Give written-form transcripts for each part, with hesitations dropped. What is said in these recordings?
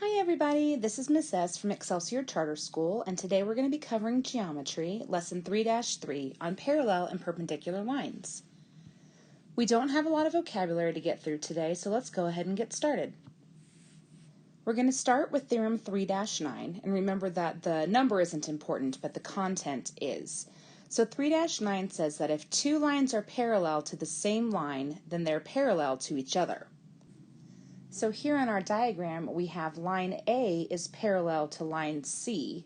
Hi everybody, this is Miss S from Excelsior Charter School, and today we're going to be covering Geometry, Lesson 3-3 on parallel and perpendicular lines. We don't have a lot of vocabulary to get through today, so let's go ahead and get started. We're going to start with Theorem 3-9, and remember that the number isn't important, but the content is. So 3-9 says that if two lines are parallel to the same line, then they're parallel to each other. So here on our diagram, we have line A is parallel to line C,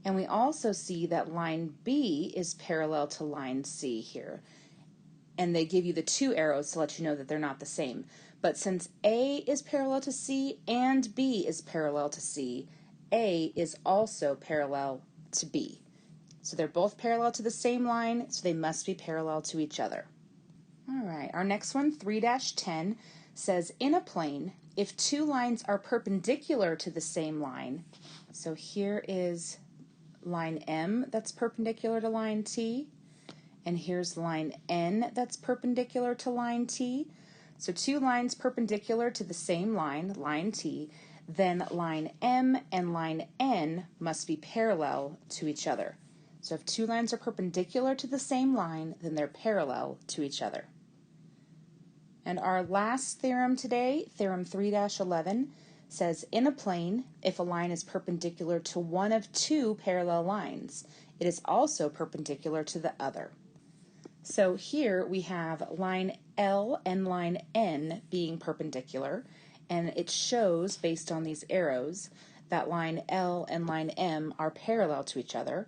and we also see that line B is parallel to line C here. And they give you the two arrows to let you know that they're not the same. But since A is parallel to C and B is parallel to C, A is also parallel to B. So they're both parallel to the same line, so they must be parallel to each other. All right, our next one, 3-10, says in a plane, if two lines are perpendicular to the same line, so here is line M that's perpendicular to line T, and here's line N that's perpendicular to line T. So two lines perpendicular to the same line, line T, then line M and line N must be parallel to each other. So if two lines are perpendicular to the same line, then they're parallel to each other. And our last theorem today, Theorem 3-11, says in a plane, if a line is perpendicular to one of two parallel lines, it is also perpendicular to the other. So here we have line L and line N being perpendicular, and it shows, based on these arrows, that line L and line M are parallel to each other.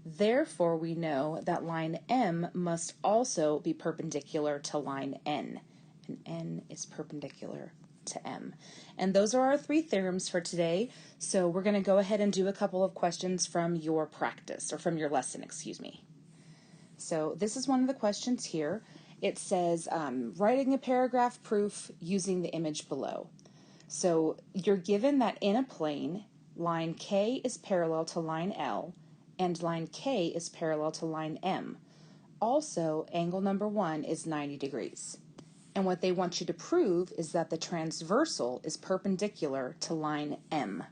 Therefore, we know that line M must also be perpendicular to line N. And N is perpendicular to M. And those are our three theorems for today. So we're going to go ahead and do a couple of questions from your practice, or from your lesson, excuse me. So this is one of the questions here. It says, writing a paragraph proof using the image below. So you're given that in a plane, line K is parallel to line L, and line K is parallel to line M. Also, angle number 1 is 90 degrees. And what they want you to prove is that the transversal is perpendicular to line M.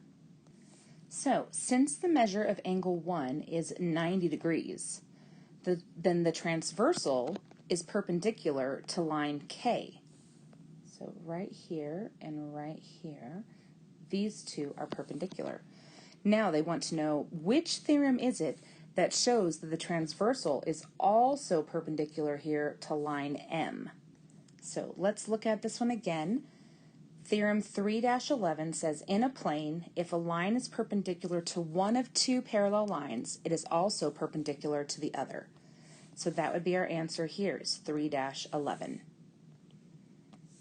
So, since the measure of angle 1 is 90 degrees, then the transversal is perpendicular to line K. So right here and right here, these two are perpendicular. Now they want to know which theorem is it that shows that the transversal is also perpendicular here to line M. So let's look at this one again. Theorem 3-11 says in a plane, if a line is perpendicular to one of two parallel lines, it is also perpendicular to the other. So that would be our answer here, is 3-11.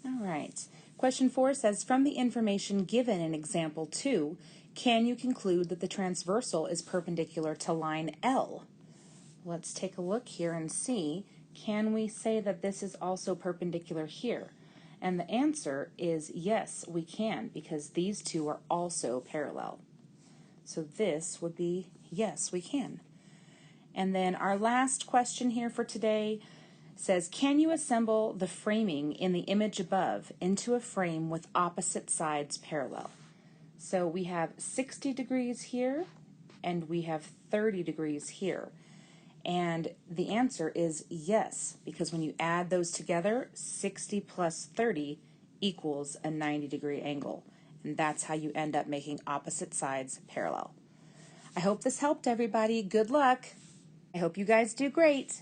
All right. Question 4 says, from the information given in example 2, can you conclude that the transversal is perpendicular to line L? Let's take a look here and see. Can we say that this is also perpendicular here? And the answer is yes, we can, because these two are also parallel. So this would be yes, we can. And then our last question here for today says, can you assemble the framing in the image above into a frame with opposite sides parallel? So we have 60 degrees here, and we have 30 degrees here. And the answer is yes, because when you add those together, 60 plus 30 equals a 90-degree angle. And that's how you end up making opposite sides parallel. I hope this helped everybody. Good luck. I hope you guys do great.